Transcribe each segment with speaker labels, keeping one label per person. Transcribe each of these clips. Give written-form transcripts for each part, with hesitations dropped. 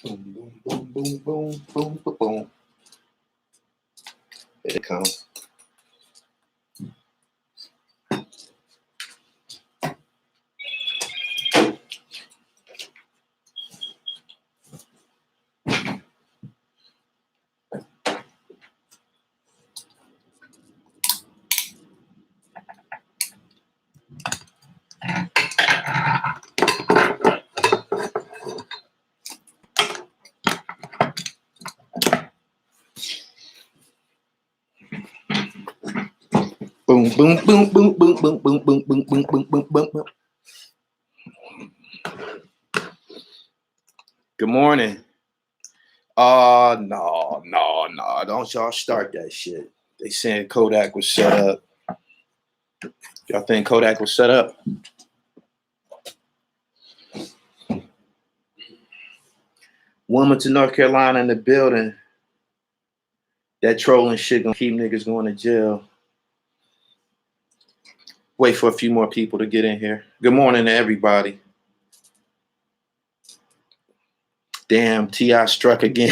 Speaker 1: Boom, boom, boom, boom, boom, boom, boom. Here it comes. Boom, boom, boom, boom, boom, boom, boom, boom, boom, boom, boom, boom, boom, boom. Good morning. No. Don't y'all start that shit. They saying Kodak was set up. Y'all think Kodak was set up? Wilmington, North Carolina in the building. That trolling shit gonna keep niggas going to jail. Wait for a few more people to get in here. Good morning to everybody. Damn, T.I. struck again.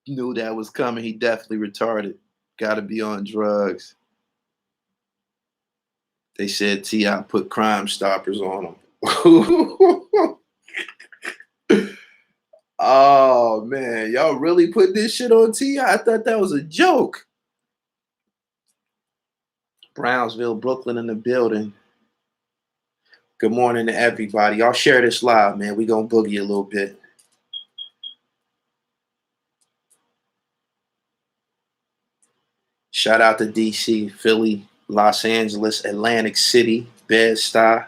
Speaker 1: Knew that was coming. He definitely retarded. Gotta be on drugs. They said T.I. put Crime Stoppers on him. Oh, man. Y'all really put this shit on T.I.? I thought that was a joke. Brownsville, Brooklyn in the building. Good morning to everybody. Y'all share this live, man. We gonna boogie a little bit. Shout out to DC, Philly, Los Angeles, Atlantic City, Bed-Stuy,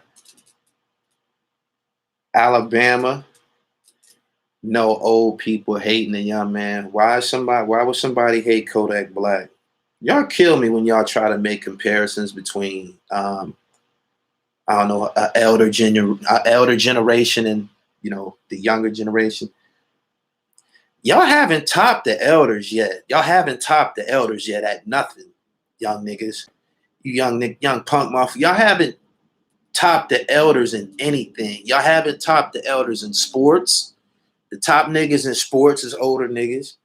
Speaker 1: Alabama. No old people hating a young man. Why would somebody hate Kodak Black? Y'all kill me when y'all try to make comparisons between I don't know, elder generation and the younger generation. Y'all haven't topped the elders yet. Y'all haven't topped the elders yet at nothing, young niggas. You young punk mafia. Y'all haven't topped the elders in anything. Y'all haven't topped the elders in sports. The top niggas in sports is older niggas.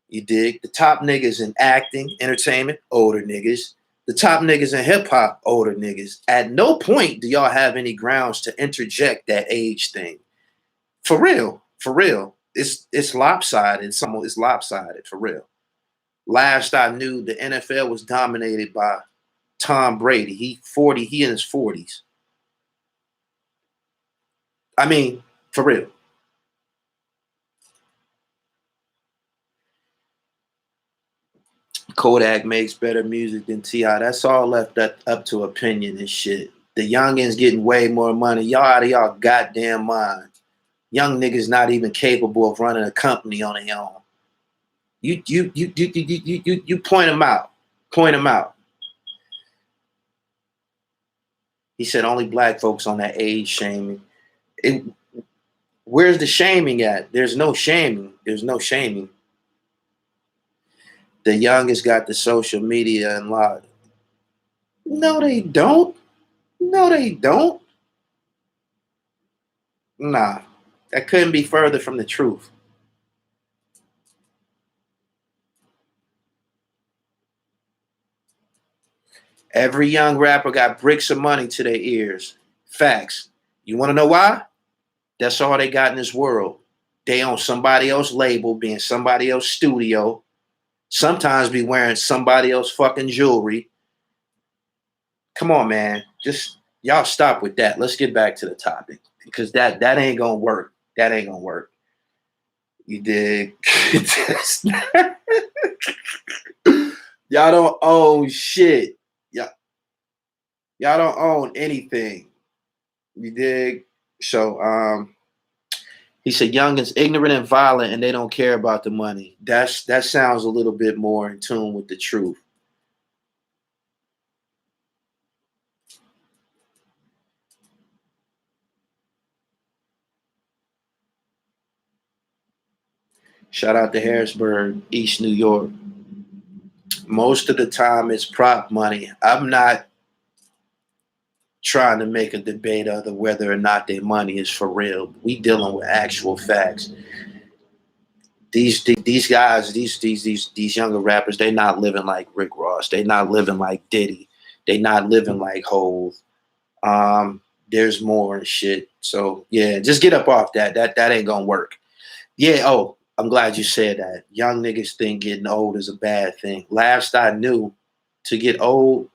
Speaker 1: You dig? The top niggas in acting, entertainment, older niggas. The top niggas in hip hop, older niggas. At no point do y'all have any grounds to interject that age thing. For real. It's lopsided. It's lopsided for real. Last I knew, the NFL was dominated by Tom Brady. He in his 40s. I mean, for real. Kodak makes better music than T.I. That's all left up to opinion and shit. The youngins getting way more money. Y'all out of y'all goddamn mind. Young niggas not even capable of running a company on their own. You point them out. Point them out. He said only black folks on that age shaming. Where's the shaming at? There's no shaming. There's no shaming. The youngest got the social media unlocked. No, they don't. No, they don't. Nah, that couldn't be further from the truth. Every young rapper got bricks of money to their ears. Facts. You want to know why? That's all they got in this world. They own somebody else's label, be in somebody else's studio, sometimes be wearing somebody else's fucking jewelry. Come on, man. Just y'all stop with that. Let's get back to the topic because that ain't gonna work. That ain't gonna work. You dig? Y'all don't own shit. Y'all don't own anything. You dig? So he said young is ignorant and violent and they don't care about the money. That sounds a little bit more in tune with the truth. Shout out to Harrisburg, East New York. Most of the time it's prop money. I'm not trying to make a debate of whether or not their money is for real. We dealing with actual facts. These guys, these younger rappers, they not living like Rick Ross. They not living like Diddy. They not living like Hov. There's more and shit. So yeah, just get up off that. That ain't gonna work. Yeah. Oh, I'm glad you said that. Young niggas think getting old is a bad thing. Last I knew, to get old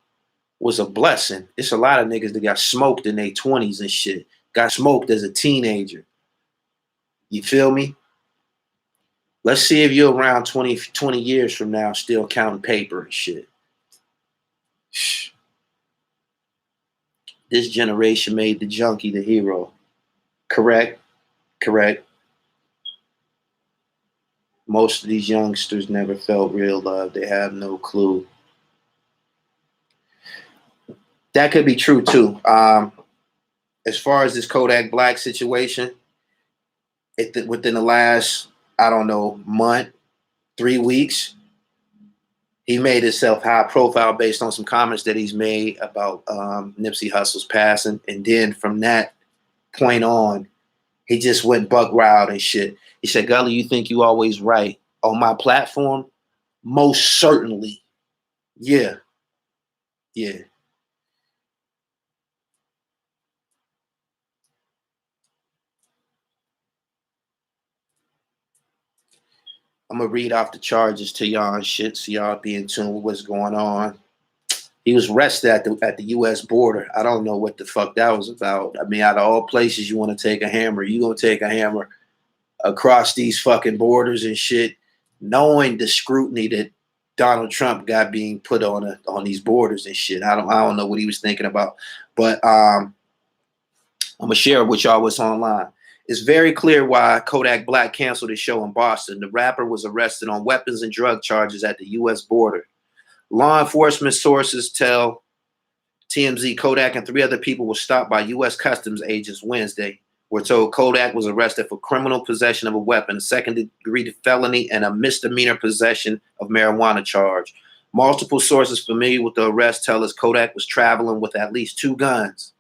Speaker 1: was a blessing. It's a lot of niggas that got smoked in their 20s and shit. Got smoked as a teenager. You feel me? Let's see if you're around 20 years from now still counting paper and shit. This generation made the junkie the hero. Correct? Correct. Most of these youngsters never felt real love. They have no clue. That could be true too. As far as this Kodak Black situation, within the last, I don't know, month, 3 weeks, he made himself high profile based on some comments that he's made about Nipsey Hussle's passing. And then from that point on, he just went buck wild and shit. He said, Gully, you think you always right on my platform? Most certainly. Yeah. Yeah. I'm going to read off the charges to y'all and shit so y'all be in tune with what's going on. He was arrested at the U.S. border. I don't know what the fuck that was about. I mean, out of all places you want to take a hammer, you going to take a hammer across these fucking borders and shit, knowing the scrutiny that Donald Trump got being put on these borders and shit. I don't know what he was thinking about. But I'm going to share with y'all what's online. It's very clear why Kodak Black canceled his show in Boston. The rapper was arrested on weapons and drug charges at the U.S. border. Law enforcement sources tell TMZ Kodak and 3 other people were stopped by U.S. Customs agents Wednesday. We're told Kodak was arrested for criminal possession of a weapon, a second-degree felony, and a misdemeanor possession of marijuana charge. Multiple sources familiar with the arrest tell us Kodak was traveling with at least 2 guns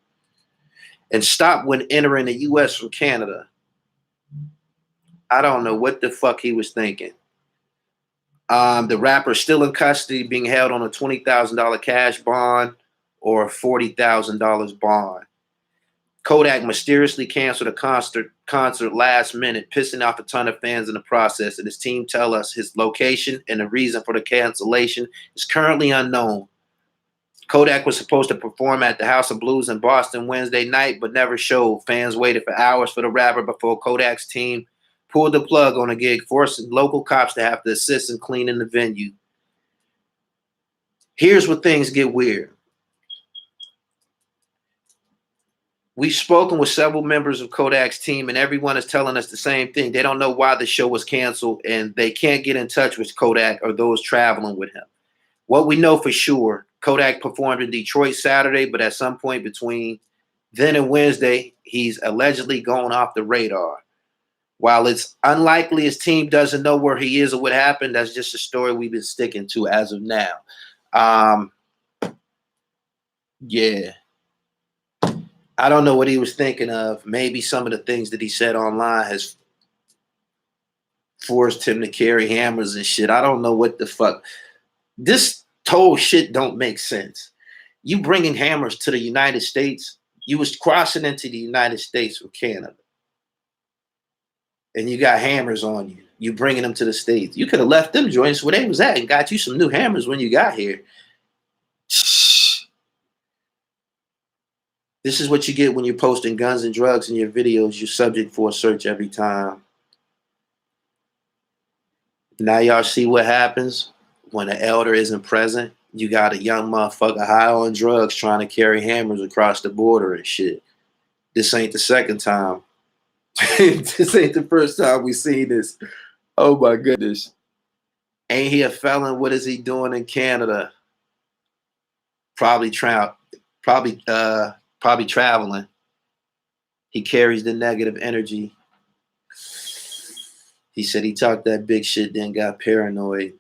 Speaker 1: and stopped when entering the U.S. from Canada. I don't know what the fuck he was thinking. The rapper is still in custody, being held on a $20,000 cash bond or a $40,000 bond. Kodak mysteriously canceled a concert last minute, pissing off a ton of fans in the process, and his team tell us his location and the reason for the cancellation is currently unknown. Kodak was supposed to perform at the House of Blues in Boston Wednesday night, but never showed. Fans waited for hours for the rapper before Kodak's team pulled the plug on a gig, forcing local cops to have to assist in cleaning the venue. Here's where things get weird. We've spoken with several members of Kodak's team, and everyone is telling us the same thing. They don't know why the show was canceled, and they can't get in touch with Kodak or those traveling with him. What we know for sure, Kodak performed in Detroit Saturday, but at some point between then and Wednesday, he's allegedly gone off the radar. While it's unlikely his team doesn't know where he is or what happened, that's just a story we've been sticking to as of now. Yeah. I don't know what he was thinking of. Maybe some of the things that he said online has forced him to carry hammers and shit. I don't know what the fuck. This whole shit don't make sense. You bringing hammers to the United States, you was crossing into the United States from Canada. And you got hammers on you. You bringing them to the States. You could have left them joints where they was at and got you some new hammers when you got here. This is what you get when you're posting guns and drugs in your videos. You're subject for a search every time. Now y'all see what happens when an elder isn't present. You got a young motherfucker high on drugs trying to carry hammers across the border and shit. This ain't the second time. This ain't the first time we seen this. Oh my goodness. Ain't he a felon? What is he doing in Canada? Probably traveling. He carries the negative energy. He said he talked that big shit, then got paranoid.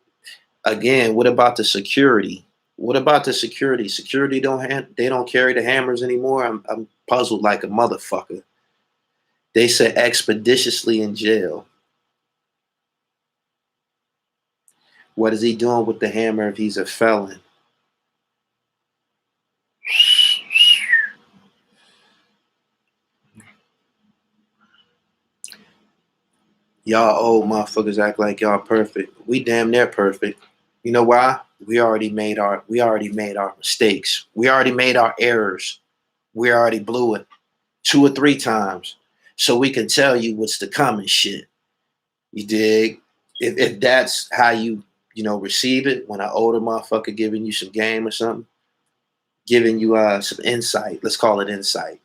Speaker 1: Again, what about the security? What about the security? Security they don't carry the hammers anymore. I'm puzzled like a motherfucker. They said expeditiously in jail. What is he doing with the hammer if he's a felon? Y'all old motherfuckers act like y'all perfect. We damn near perfect. You know why? We already made our mistakes. We already made our errors. We already blew it 2 or 3 times. So we can tell you what's to come and shit. You dig? If that's how you receive it, when an older motherfucker giving you some game or something, giving you some insight, let's call it insight.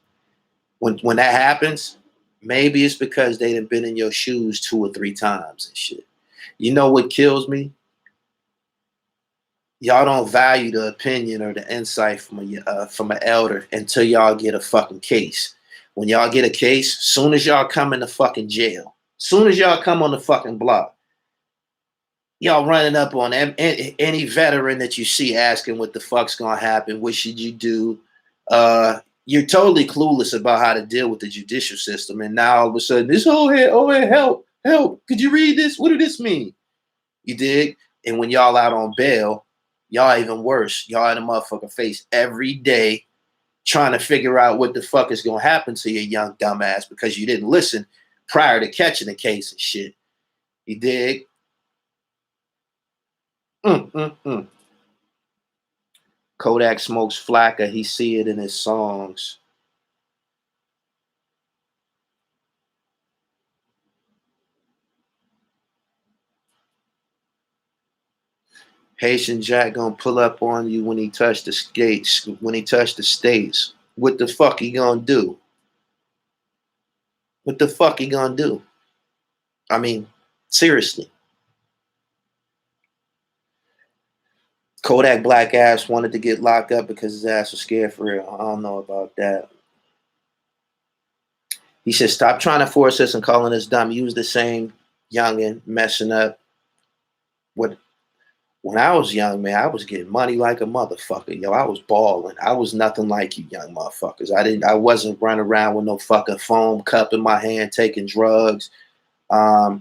Speaker 1: When that happens, maybe it's because they done been in your shoes 2 or 3 times and shit. You know what kills me? Y'all don't value the opinion or the insight from an elder until y'all get a fucking case. When y'all get a case, soon as y'all come in the fucking jail, soon as y'all come on the fucking block, y'all running up on any veteran that you see asking what the fuck's gonna happen, what should you do? You're totally clueless about how to deal with the judicial system, and now all of a sudden, this whole head, oh hey, help! Could you read this? What did this mean? You dig? And when y'all out on bail, y'all even worse. Y'all in a motherfucker face every day, trying to figure out what the fuck is gonna happen to your young dumbass because you didn't listen prior to catching the case and shit. You dig? Mm. Kodak smokes flacker. He see it in his songs. Haitian Jack gonna pull up on you when he touch the skates. When he touch the states, what the fuck he gonna do? What the fuck he gonna do? I mean, seriously. Kodak Black ass wanted to get locked up because his ass was scared for real. I don't know about that. He said, "Stop trying to force us and calling us dumb. You was the same youngin messing up. What When I was young, man, I was getting money like a motherfucker. Yo, I was balling. I was nothing like you young motherfuckers. I wasn't running around with no fucking foam cup in my hand taking drugs. I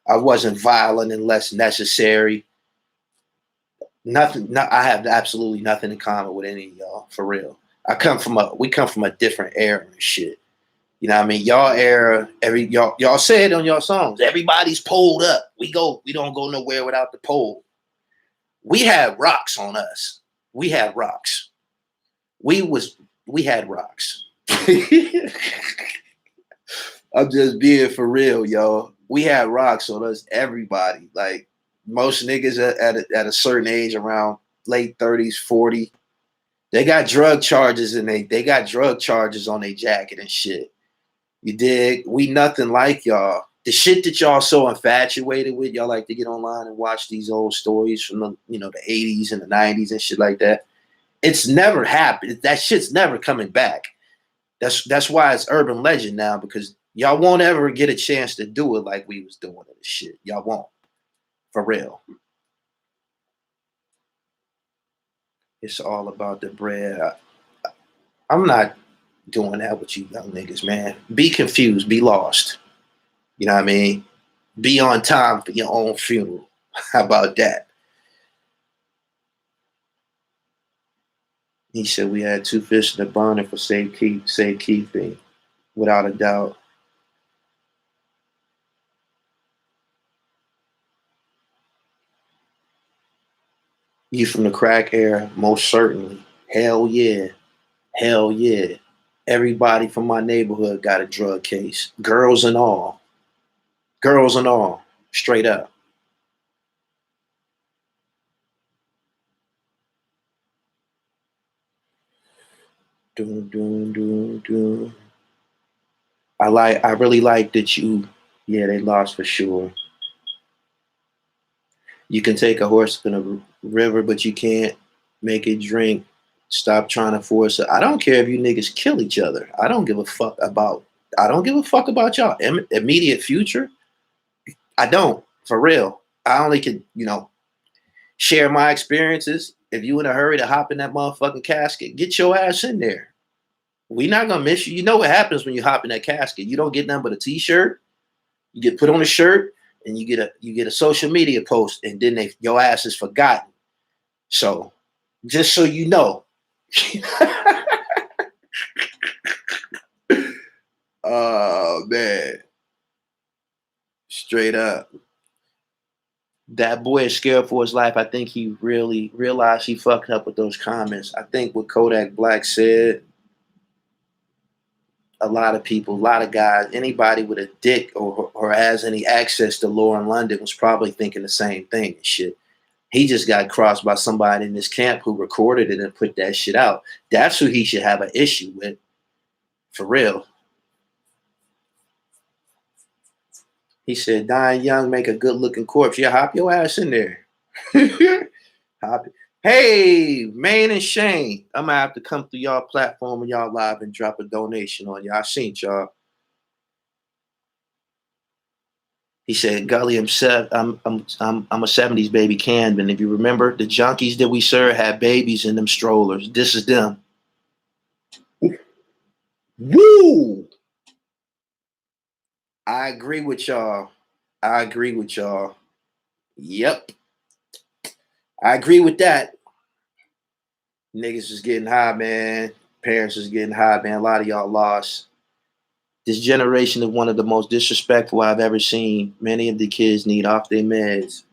Speaker 1: wasn't violent unless necessary. Nothing. No, I have absolutely nothing in common with any of y'all, for real. We come from a different era and shit. You know what I mean? Y'all era, y'all say it on your songs. Everybody's pulled up. We don't go nowhere without the pole. We had rocks on us. We had rocks. We had rocks. I'm just being for real, yo. We had rocks on us. Everybody, like most niggas at a certain age, around late 30s, 40, they got drug charges and they got drug charges on their jacket and shit. You dig? We nothing like y'all. The shit that y'all so infatuated with, y'all like to get online and watch these old stories from the 80s and the 90s and shit like that. It's never happened. That shit's never coming back. That's why it's urban legend now, because y'all won't ever get a chance to do it like we was doing it and shit. Y'all won't. For real. It's all about the bread. I'm not doing that with you young niggas, man. Be confused. Be lost. You know what I mean? Be on time for your own funeral. How about that? He said we had 2 fish in the burner for safekeeping, without a doubt. You from the crack era, most certainly. Hell yeah. Hell yeah. Everybody from my neighborhood got a drug case. Girls and all. Girls and all. Straight up. Doom, doom, doom, doom. I really like that yeah, they lost for sure. You can take a horse in a river, but you can't make it drink. Stop trying to force it. I don't care if you niggas kill each other. I don't give a fuck about y'all immediate future. I don't, for real. I only can, share my experiences. If you in a hurry to hop in that motherfucking casket, get your ass in there. We not gonna miss you. You know what happens when you hop in that casket? You don't get nothing but a t-shirt. You get put on a shirt, and you get a social media post, and then your ass is forgotten. So, just so you know. Oh man, straight up. That boy is scared for his life. I think he really realized he fucked up with those comments. I think what Kodak Black said, a lot of people, a lot of guys, anybody with a dick or has any access to Lauren London was probably thinking the same thing and shit. He just got crossed by somebody in this camp who recorded it and put that shit out. That's who he should have an issue with. For real. He said, dying young make a good looking corpse. Yeah, hop your ass in there. Hop. Hey, Maine and Shane, I'm gonna have to come through y'all platform and y'all live and drop a donation on y'all. I seen y'all. He said, Gully, I'm a 70s baby can. And if you remember, the junkies that we serve had babies in them strollers. This is them. Woo! I agree with y'all. I agree with y'all. Yep. I agree with that. Niggas is getting high, man. Parents is getting high, man. A lot of y'all lost. This generation is one of the most disrespectful I've ever seen. Many of the kids need off their meds.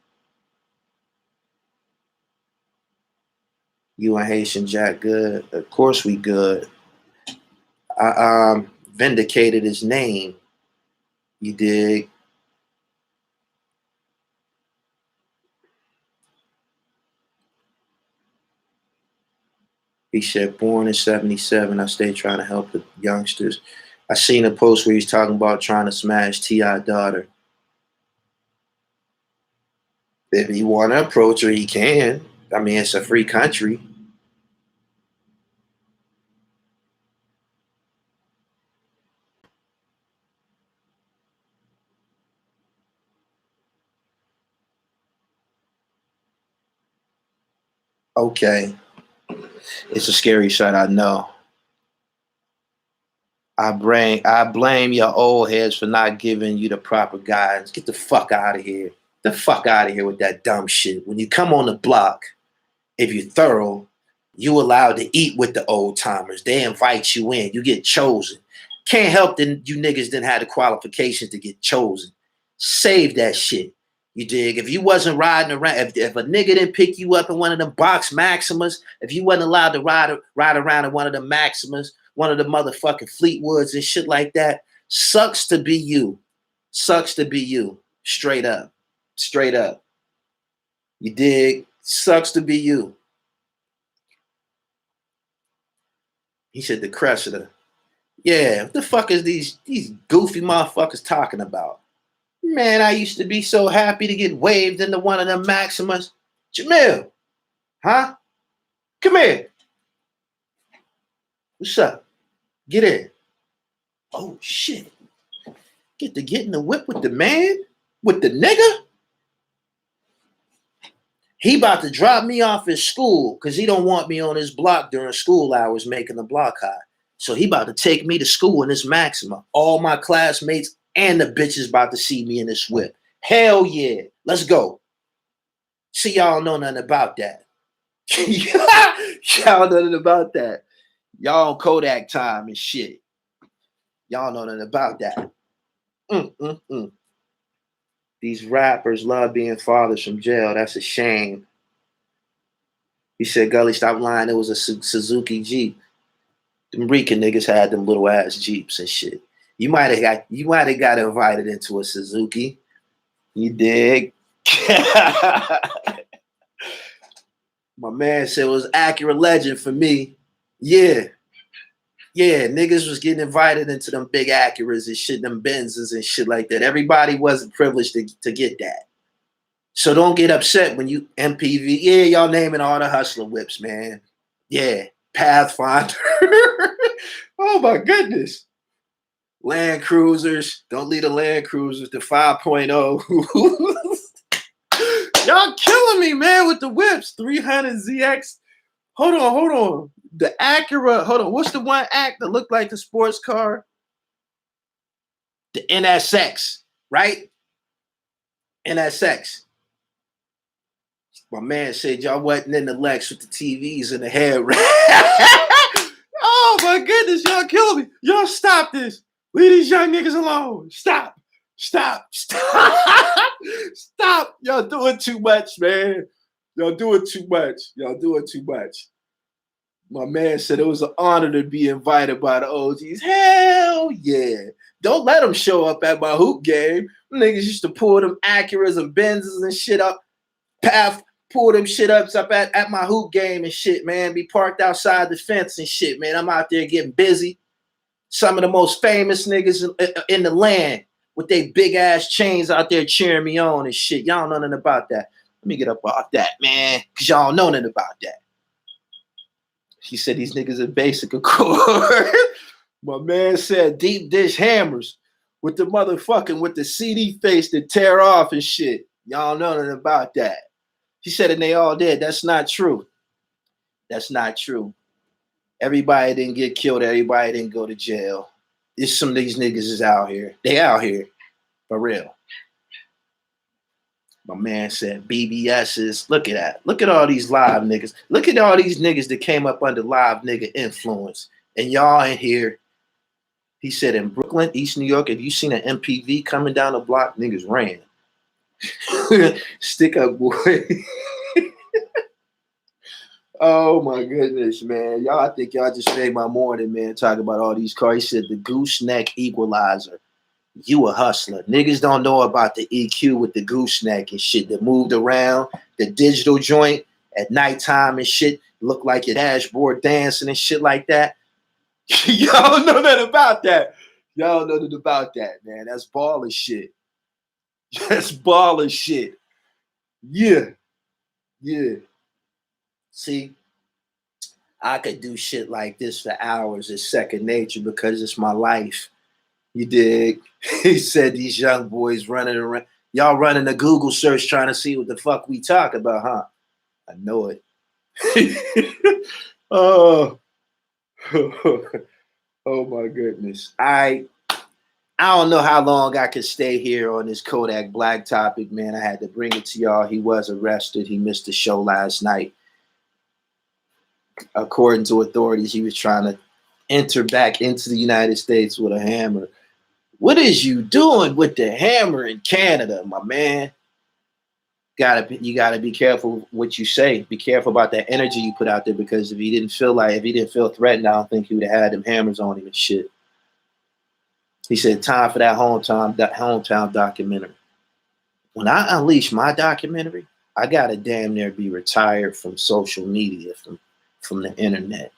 Speaker 1: You and Haitian Jack good? Of course we good. I vindicated his name. You dig? He said, born in 77. I stay trying to help the youngsters. I seen a post where he's talking about trying to smash T.I. daughter. If he want to approach her, he can. I mean, it's a free country. Okay. It's a scary sight, I know. I blame your old heads for not giving you the proper guidance. Get the fuck out of here. The fuck out of here with that dumb shit. When you come on the block, if you're thorough, you allowed to eat with the old timers. They invite you in. You get chosen. Can't help that you niggas didn't have the qualifications to get chosen. Save that shit. You dig? If you wasn't riding around, if a nigga didn't pick you up in one of them box Maximas, if you wasn't allowed to ride around in one of the Maximas, one of the motherfucking Fleetwoods and shit like that, sucks to be you. Sucks to be you. Straight up. Straight up. You dig? Sucks to be you. He said the Cressida. Yeah, what the fuck is these goofy motherfuckers talking about? Man, I used to be so happy to get waved into one of them Maximas. Jamil, huh? Come here. What's up? Get in. Oh shit. Get in the whip with the man? With the nigga? He about to drop me off at school because he don't want me on his block during school hours making the block high. So he about to take me to school in this Maxima. All my classmates and the bitches about to see me in this whip. Hell yeah. Let's go. See, y'all know nothing about that. Y'all know nothing about that. Y'all on Kodak time and shit. Y'all know nothing about that. These rappers love being fathers from jail. That's a shame. He said, Gully, stop lying. It was a Suzuki Jeep. Them Rican niggas had them little ass Jeeps and shit. You might have got invited into a Suzuki. You dig? My man said it was accurate legend for me. Yeah. Yeah, niggas was getting invited into them big Acuras and shit, them Benzes and shit like that. Everybody wasn't privileged to get that. So don't get upset when you MPV. Yeah, y'all naming all the hustler whips, man. Yeah, Pathfinder. Oh my goodness. Land Cruisers. Don't leave the Land Cruisers to 5.0. Y'all killing me, man, with the whips. 300 ZX. Hold on. The Acura. Hold on. What's the one act that looked like the sports car? The NSX, right? NSX. My man said y'all wasn't in the Lex with the TVs in the head. Oh my goodness, y'all killing me. Y'all stop this. Leave these young niggas alone. Stop. Stop. Y'all doing too much, man. Y'all doing too much. My man said it was an honor to be invited by the OGs. Hell yeah. Don't let them show up at my hoop game. Them niggas used to pull them Acuras and Benzes and shit up. Pull them shit up at my hoop game and shit, man. Be parked outside the fence and shit, man. I'm out there getting busy. Some of the most famous niggas in the land with their big ass chains out there cheering me on and shit. Y'all know nothing about that. Let me get up off that, man, because y'all know nothing about that. He said these niggas are basic, of course. My man said deep dish hammers with the motherfucking, with the CD face that tear off and shit. Y'all know nothing about that. He said, and they all did. That's not true. That's not true. Everybody didn't get killed. Everybody didn't go to jail. It's some of these niggas is out here. They out here. For real. My man said BBS's. Look at that. Look at all these live niggas. Look at all these niggas that came up under live nigga influence. And y'all in here. He said in Brooklyn, East New York, if you seen an MPV coming down the block, niggas ran. Stick up, boy. Oh my goodness, man. Y'all, I think y'all just made my morning, man, talking about all these cars. He said the gooseneck equalizer. You a hustler. Niggas don't know about the EQ with the gooseneck and shit that moved around, the digital joint at nighttime and shit, look like your dashboard dancing and shit like that. Y'all know nothing about that. Y'all know nothing about that, man. That's baller shit. That's baller shit. Yeah. See, I could do shit like this for hours. It's second nature because it's my life. You dig? He said these young boys running around. Y'all running a Google search trying to see what the fuck we talk about, huh? I know it. Oh. Oh my goodness. I don't know how long I could stay here on this Kodak Black topic, man. I had to bring it to y'all. He was arrested. He missed the show last night. According to authorities, he was trying to enter back into the United States with a hammer. What is you doing with the hammer in Canada, my man? You gotta be careful what you say. Be careful about that energy you put out there, because if he didn't feel threatened, I don't think he would have had them hammers on him and shit. He said, time for that hometown documentary. When I unleash my documentary, I gotta damn near be retired from social media, from the internet.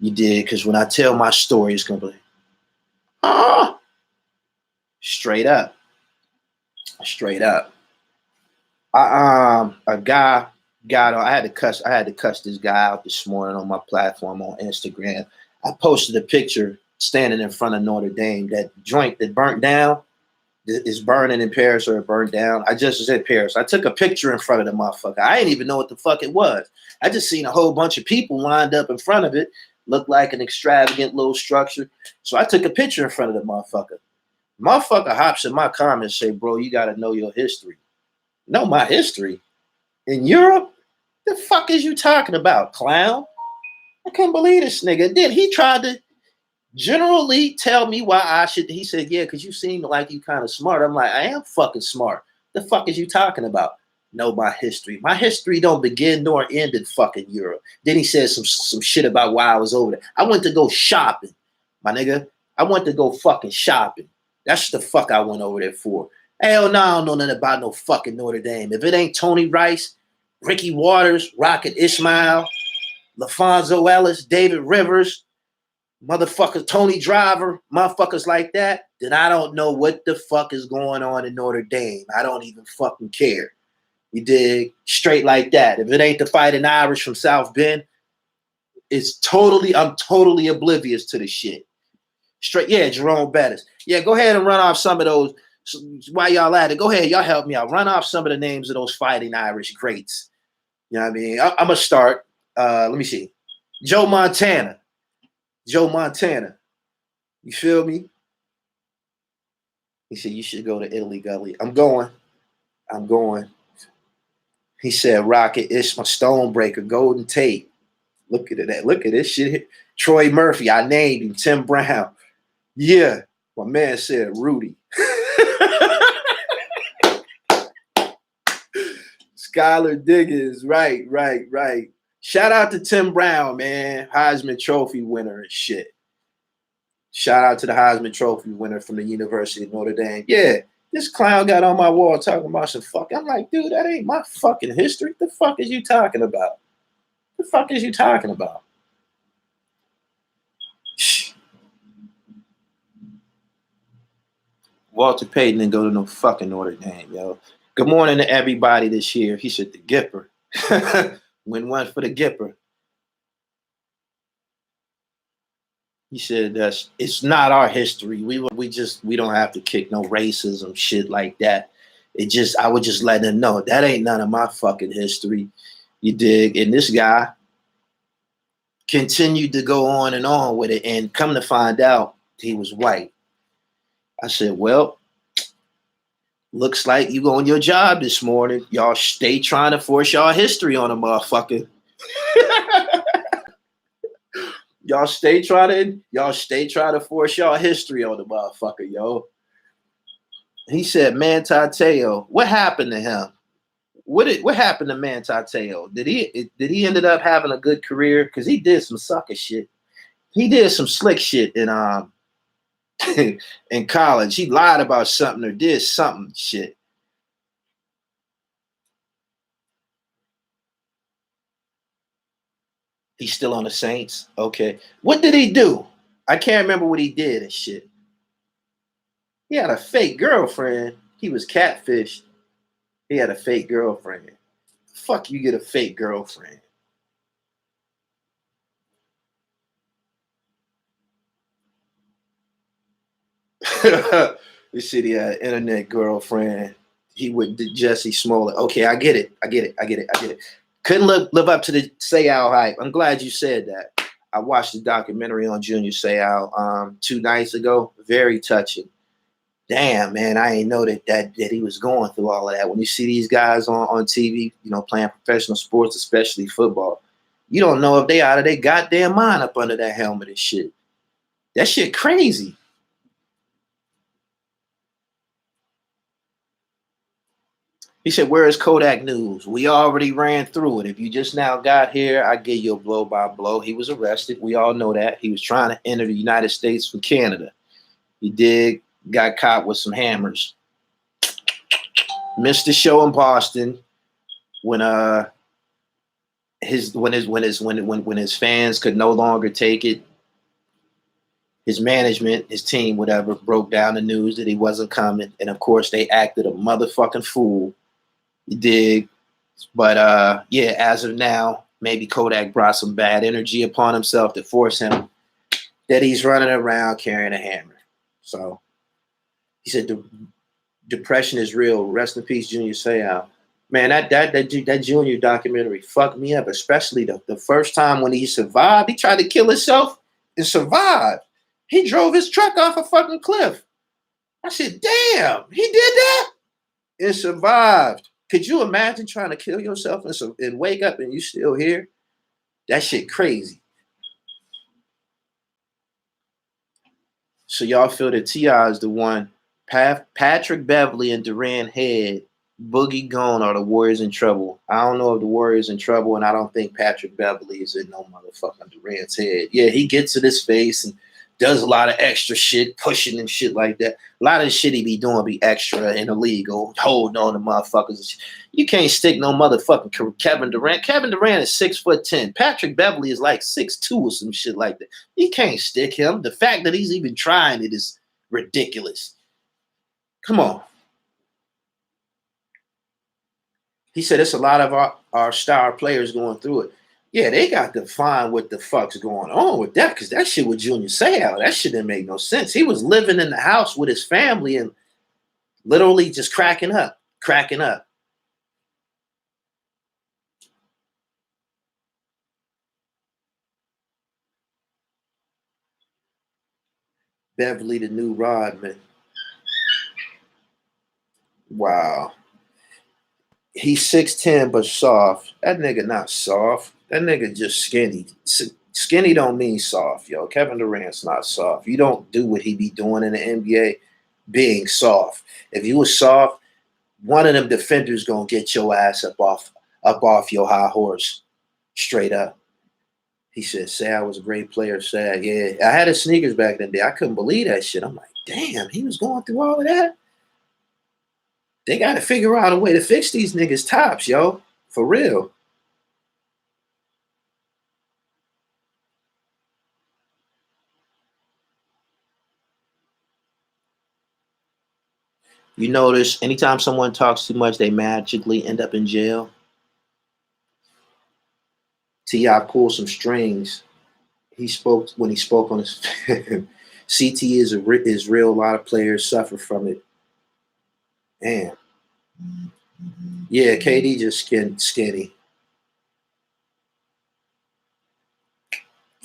Speaker 1: You did, because when I tell my story, it's gonna be like, straight up. A guy got on. I had to cuss this guy out this morning on my platform on Instagram. I posted a picture standing in front of Notre Dame. That joint that burnt down is burning in Paris, or it burned down. I just was in Paris. I took a picture in front of the motherfucker. I didn't even know what the fuck it was. I just seen a whole bunch of people lined up in front of it. Looked like an extravagant little structure. So I took a picture in front of the motherfucker. Motherfucker hops in my comments, say, bro, you got to know your history. Know my history? In Europe? The fuck is you talking about, clown? I couldn't believe this nigga. Then he tried to generally tell me why I should. He said, yeah, because you seem like you kind of smart. I'm like, I am fucking smart. The fuck is you talking about? Know my history. My history don't begin nor end in fucking Europe. Then he said some shit about why I was over there. I went to go shopping, my nigga. I went to go fucking shopping. That's the fuck I went over there for. Hell no, I don't know nothing about no fucking Notre Dame. If it ain't Tony Rice, Ricky Waters, Rocket Ismail, LaFonso Ellis, David Rivers, motherfuckers, Tony Driver, motherfuckers like that, then I don't know what the fuck is going on in Notre Dame. I don't even fucking care. You dig? Straight like that. If it ain't the Fighting Irish from South Bend, I'm totally oblivious to the shit. Straight, yeah, Jerome Bettis. Yeah, go ahead and run off some of those So while y'all at it, go ahead, y'all help me out. Run off some of the names of those fighting Irish greats. You know what I mean? I'm gonna start. Let me see. Joe Montana. Joe Montana. You feel me? He said, you should go to Italy, Gully. I'm going. I'm going. He said, Rocket, Ishmael, Stonebreaker, Golden Tate. Look at that. Look at this shit. Troy Murphy. I named him. Tim Brown. Yeah. My man said Rudy. Skylar Diggins. Right. Shout out to Tim Brown, man. Heisman Trophy winner and shit. Shout out to the Heisman Trophy winner from the University of Notre Dame. Yeah, this clown got on my wall talking about some fuck. I'm like, dude, that ain't my fucking history. The fuck is you talking about? The fuck is you talking about? Walter Payton didn't go to no fucking Notre Dame, yo. Good morning to everybody this year. He said the Gipper. Win one for the Gipper. He said it's not our history. We don't have to kick no racism shit like that. I would just let them know that ain't none of my fucking history. You dig? And this guy continued to go on with it, and come to find out he was white. I said, well, looks like you on your job this morning. Y'all stay trying to force y'all history on a motherfucker. Y'all stay trying to force y'all history on the motherfucker, yo. He said, Manti Te'o. What happened to him? What happened to Manti Te'o? Did he ended up having a good career? Because he did some sucker shit. He did some slick shit in in college. He lied about something or did something shit. He's still on the Saints. Okay. What did he do? I can't remember what he did and shit. He had a fake girlfriend. He was catfished. He had a fake girlfriend. Fuck, you get a fake girlfriend. You see, he had an internet girlfriend. He would Jesse Smollett. Okay, I get it. Couldn't live up to the Seau hype. I'm glad you said that. I watched the documentary on Junior Seau 2 nights ago. Very touching. Damn, man, I ain't know that he was going through all of that. When you see these guys on TV, you know, playing professional sports, especially football, you don't know if they out of their goddamn mind up under that helmet and shit. That shit crazy. He said, where is Kodak News? We already ran through it. If you just now got here, I give you a blow by blow. He was arrested. We all know that. He was trying to enter the United States from Canada. He did, got caught with some hammers. Missed the show in Boston when his fans could no longer take it. His management, his team, whatever, broke down the news that he wasn't coming. And of course, they acted a motherfucking fool. You dig? But yeah, as of now, maybe Kodak brought some bad energy upon himself to force him that he's running around carrying a hammer. So he said the depression is real. Rest in peace, Junior Seau. Man, that Junior documentary fucked me up, especially the first time when he survived. He tried to kill himself and survived. He drove his truck off a fucking cliff. I said, damn, he did that and survived. Could you imagine trying to kill yourself and wake up and you still here? That shit crazy. So y'all feel that T.I. is the one. Patrick Beverly and Durant Head, Boogie Gone are the Warriors in trouble. I don't know if the Warriors in trouble, and I don't think Patrick Beverly is in no motherfucking Durant's head. Yeah, he gets to this face and does a lot of extra shit, pushing and shit like that. A lot of the shit he be doing be extra and illegal, holding on to motherfuckers. You can't stick no motherfucking Kevin Durant. Kevin Durant is 6'10". Patrick Beverly is like 6'2" or some shit like that. You can't stick him. The fact that he's even trying it is ridiculous. Come on. He said it's a lot of our star players going through it. Yeah, they got to find what the fuck's going on with that, because that shit with Junior Seau, that shit didn't make no sense. He was living in the house with his family, and Literally just cracking up, cracking up. Beverly the new Rodman. Wow. He's 6'10 but soft. That nigga not soft. That nigga just skinny. Skinny don't mean soft, yo. Kevin Durant's not soft. You don't do what he be doing in the NBA being soft. If you was soft, one of them defenders gonna get your ass up off your high horse. Straight up. He said, say I was a great player, sad. Yeah. I had his sneakers back in the day. I couldn't believe that shit. I'm like, damn, he was going through all of that. They gotta figure out a way to fix these niggas' tops, yo. For real. You notice anytime someone talks too much, they magically end up in jail. T.I. pulled some strings. He spoke when he spoke on his CT is real. A lot of players suffer from it. Damn. Yeah, KD just skinny.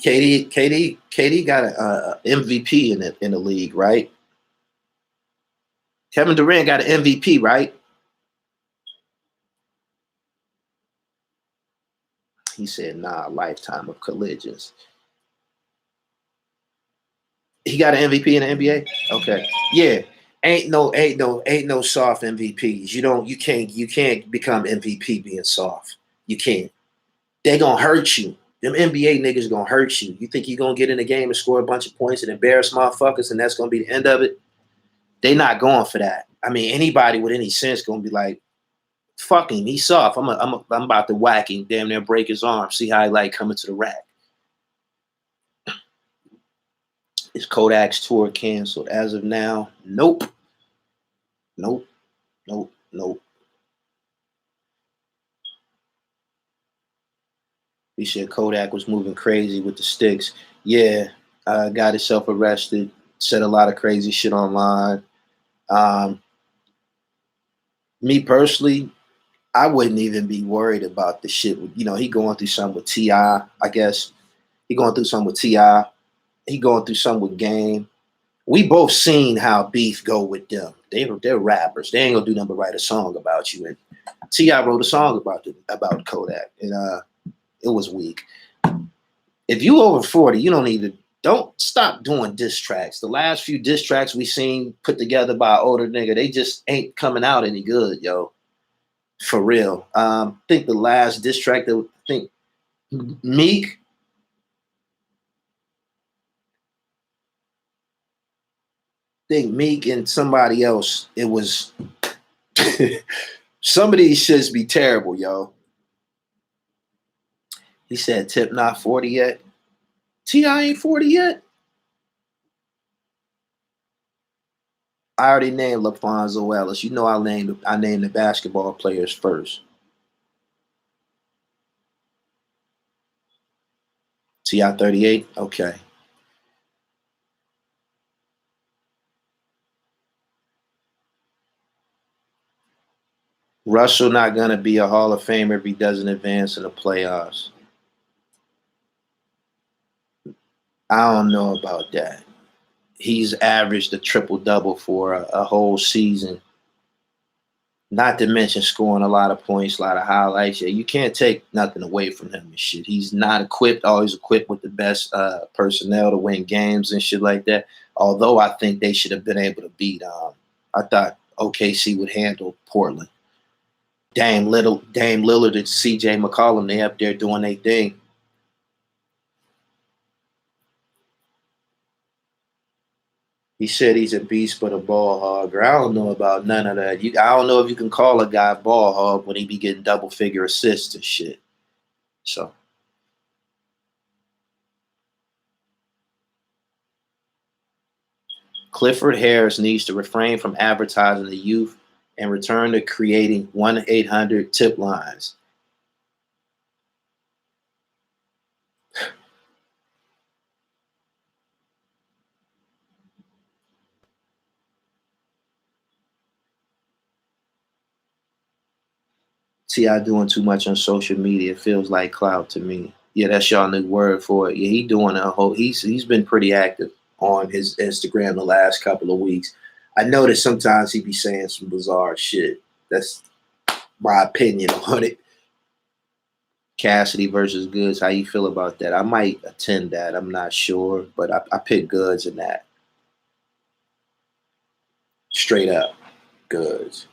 Speaker 1: KD got a MVP in the league, right? Kevin Durant got an MVP, right? He said, "Nah, lifetime of collisions." He got an MVP in the NBA. Okay, yeah. Ain't no soft MVPs. You can't become MVP being soft. You can't. They gonna hurt you. Them NBA niggas gonna hurt you. You think you gonna get in the game and score a bunch of points and embarrass motherfuckers and that's gonna be the end of it? They not going for that. I mean, anybody with any sense gonna be like, fuck him, he's soft. I'm about to whack him, damn near break his arm. See how he like coming to the rack. Is Kodak's tour canceled? As of now, nope. Nope. Nope. Nope. He said Kodak was moving crazy with the sticks. Yeah, got himself arrested, said a lot of crazy shit online. Um, Me personally, I wouldn't even be worried about the shit. He going through something with Ti. I guess he going through something with Ti. He going through something with Game. We both seen how beef go with them. They're rappers. They ain't gonna do nothing but write a song about you. And Ti wrote a song about Kodak, and it was weak. If you over 40, you don't stop doing diss tracks. The last few diss tracks we seen put together by an older nigga, they just ain't coming out any good, yo. For real. I think the last diss track that I think Meek, and somebody else, it was some of these shits be terrible, yo. He said Tip not 40 yet. T.I. ain't 40 yet. I already named LaFonso Ellis. You know I named the basketball players first. T.I. 38? Okay. Russell not gonna be a Hall of Famer if he doesn't advance in the playoffs. I don't know about that. He's averaged a triple double for a whole season. Not to mention scoring a lot of points, a lot of highlights. Yeah, you can't take nothing away from him and shit. He's not always equipped with the best personnel to win games and shit like that. Although I think they should have been able to beat. I thought OKC would handle Portland. Dame Lillard and CJ McCollum, they up there doing their thing. He said he's a beast but a ball hog. I don't know about none of that. I don't know if you can call a guy a ball hog when he be getting double figure assists and shit. So Clifford Harris needs to refrain from advertising the youth and return to creating 1-800 tip lines. T.I. doing too much on social media feels like clout to me. Yeah, that's y'all new word for it. Yeah, he doing a whole. He's been pretty active on his Instagram the last couple of weeks. I noticed sometimes he be saying some bizarre shit. That's my opinion on it. Cassidy versus Goods. How you feel about that? I might attend that. I'm not sure, but I pick Goods in that. Straight up, Goods.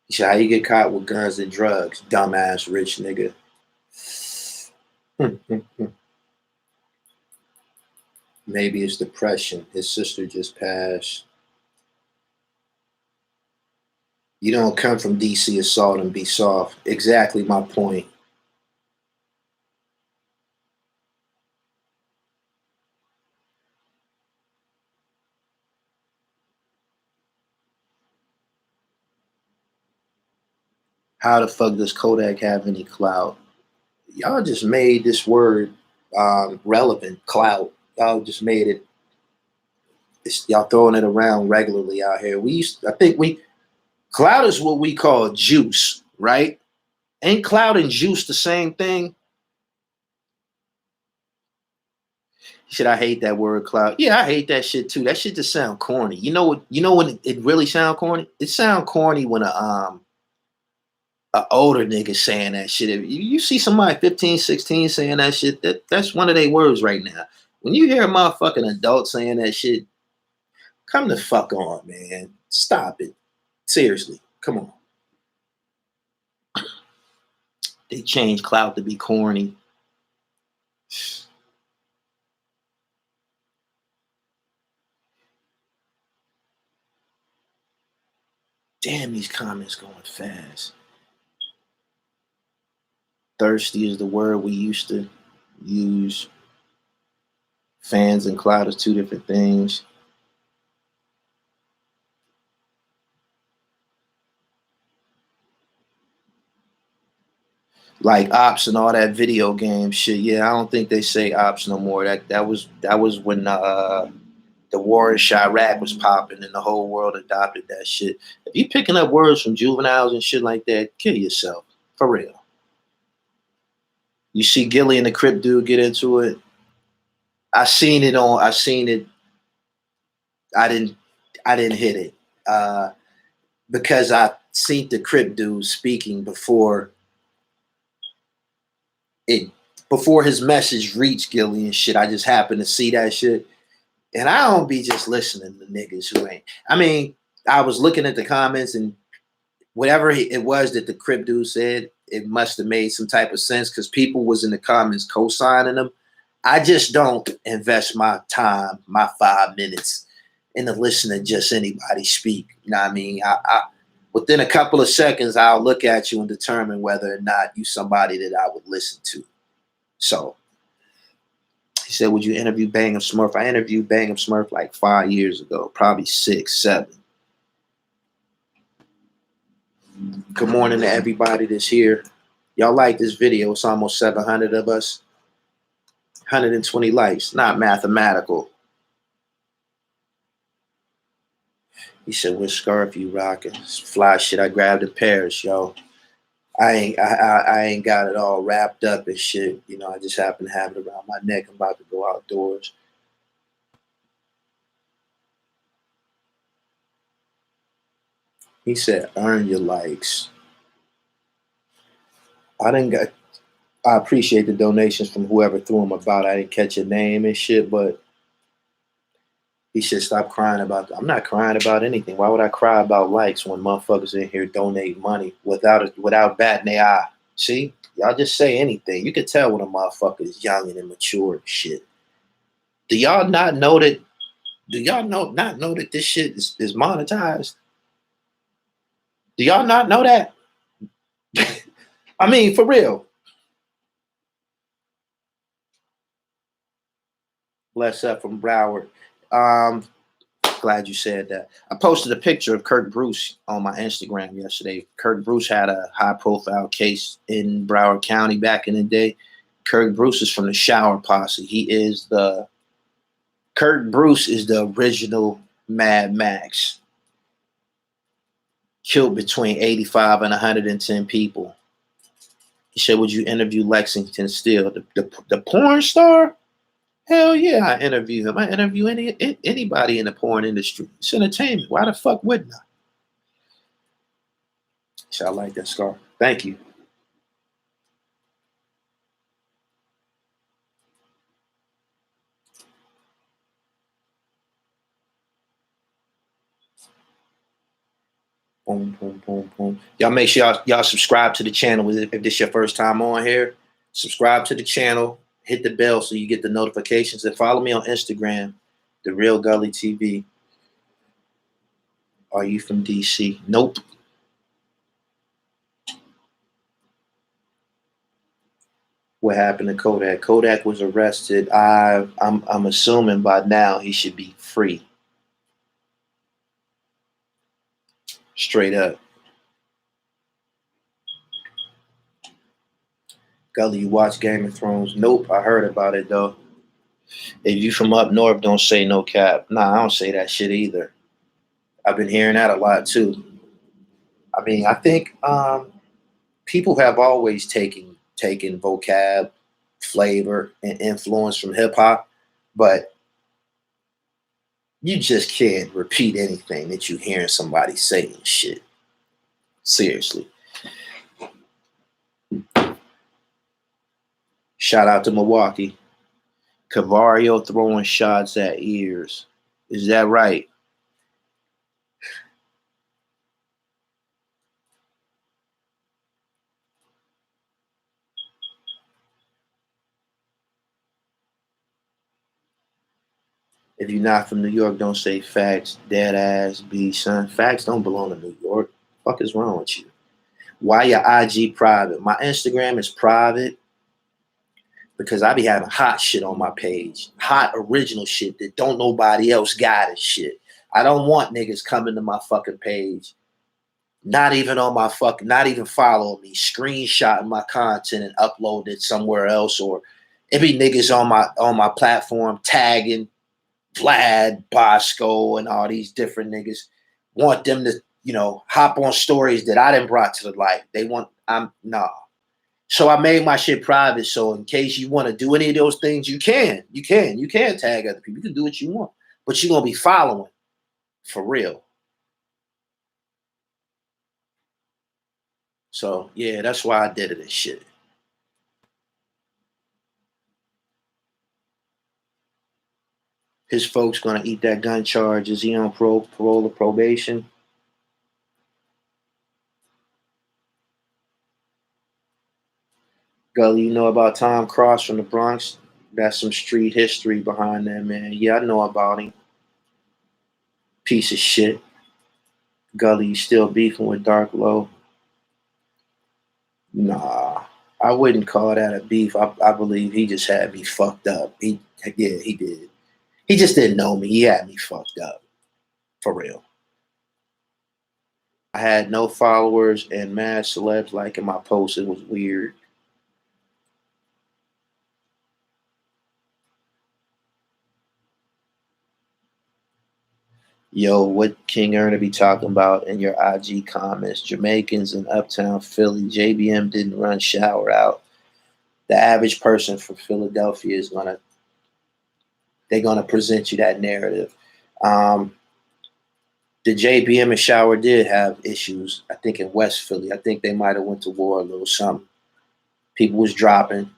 Speaker 1: He said, how you get caught with guns and drugs, dumbass rich nigga. Maybe it's depression. His sister just passed. You don't come from DC assault and be soft. Exactly my point. How the fuck does Kodak have any clout? Y'all just made this word relevant. Clout. Y'all just made it. Y'all throwing it around regularly out here. I think clout is what we call juice, right? Ain't clout and juice the same thing? Shit, I hate that word clout. Yeah, I hate that shit too. That shit just sound corny. You know what? You know when it really sound corny? It sound corny when a older nigga saying that shit. If you see somebody 15, 16 saying that shit, that's one of their words right now. When you hear a motherfucking adult saying that shit, come the fuck on, man. Stop it. Seriously. Come on. They changed clout to be corny. Damn, these comments going fast. Thirsty is the word we used to use. Fans and clout is two different things. Like ops and all that video game shit. Yeah, I don't think they say ops no more. That was when the war in Chirac was popping and the whole world adopted that shit. If you picking up words from juveniles and shit like that, kill yourself. For real. You see Gilly and the Crip dude get into it. I seen it. I didn't hit it. Because I seen the Crip dude speaking before his message reached Gilly and shit. I just happened to see that shit. And I don't be just listening to niggas who ain't. I mean, I was looking at the comments and whatever it was that the Crip dude said, it must have made some type of sense because people was in the comments co-signing them. I just don't invest my time, my 5 minutes, into listening to just anybody speak. You know what I mean? I within a couple of seconds, I'll look at you and determine whether or not you somebody that I would listen to. So he said, would you interview Bang'em Smurf? I interviewed Bang'em Smurf like 5 years ago, probably 6, 7. Good morning to everybody that's here. Y'all like this video. It's almost 700 of us. 120 likes. Not mathematical. He said, what scarf you rocking? Fly shit. I grabbed in Paris, yo. I ain't got it all wrapped up and shit. You know, I just happen to have it around my neck. I'm about to go outdoors. He said, earn your likes. I appreciate the donations from whoever threw them about. I didn't catch your name and shit, but he should stop crying about that. I'm not crying about anything. Why would I cry about likes when motherfuckers in here donate money without batting their eye? See? Y'all just say anything. You can tell when a motherfucker is young and immature and shit. Do y'all not know that this shit is monetized? Do y'all not know that? I mean, for real. Bless up from Broward. Glad you said that. I posted a picture of Kirk Bruce on my Instagram yesterday. Kirk Bruce had a high-profile case in Broward County back in the day. Kirk Bruce is from the Shower Posse. Kirk Bruce is the original Mad Max. killed between 85 and 110 people. He said, would you interview Lexington Steele? The porn star? Hell yeah, I interview him. I interview anybody in the porn industry. It's entertainment. Why the fuck wouldn't I? So I like that scar. Thank you. Boom, boom, boom, boom. Y'all make sure y'all subscribe to the channel if this your first time on here. Subscribe to the channel. Hit the bell so you get the notifications. And follow me on Instagram, The Real Gully TV. Are you from DC? Nope. What happened to Kodak? Kodak was arrested. I'm assuming by now he should be free. Straight up. Gully, you watch Game of Thrones? Nope, I heard about it though. If you from up north, don't say no cap. Nah, I don't say that shit either. I've been hearing that a lot too. I mean, I think people have always taken vocab, flavor, and influence from hip hop, but you just can't repeat anything that you hearing somebody saying shit. Seriously. Shout out to Milwaukee. Cavario throwing shots at ears. Is that right? If you're not from New York, don't say facts. Dead ass, B, son. Facts don't belong to New York. Fuck is wrong with you? Why your IG private? My Instagram is private because I be having hot shit on my page. Hot original shit that don't nobody else got and shit. I don't want niggas coming to my fucking page. Not even on my fucking, not even following me, screenshotting my content and uploading it somewhere else, or it be niggas on my platform tagging Vlad, Bosco, and all these different niggas. Want them to, hop on stories that I didn't brought to the light. They want, nah. So I made my shit private. So in case you want to do any of those things, you can tag other people. You can do what you want, but you're gonna be following for real. So yeah, that's why I did it and shit. His folks gonna eat that gun charge. Is he on parole or probation? Gully, you know about Tom Cross from the Bronx? That's some street history behind that, man. Yeah, I know about him. Piece of shit. Gully, you still beefing with Dark Low? Nah, I wouldn't call that a beef. I believe he just had me fucked up. He did. He just didn't know me. He had me fucked up. For real. I had no followers and mad celebs liking my posts. It was weird. Yo, what King Erna be talking about in your IG comments? Jamaicans in Uptown Philly. JBM didn't run shower out. The average person from Philadelphia they're gonna present you that narrative. Um, the JBM and Shower did have issues. I think in West Philly. I think they might have went to war a little something. People was dropping,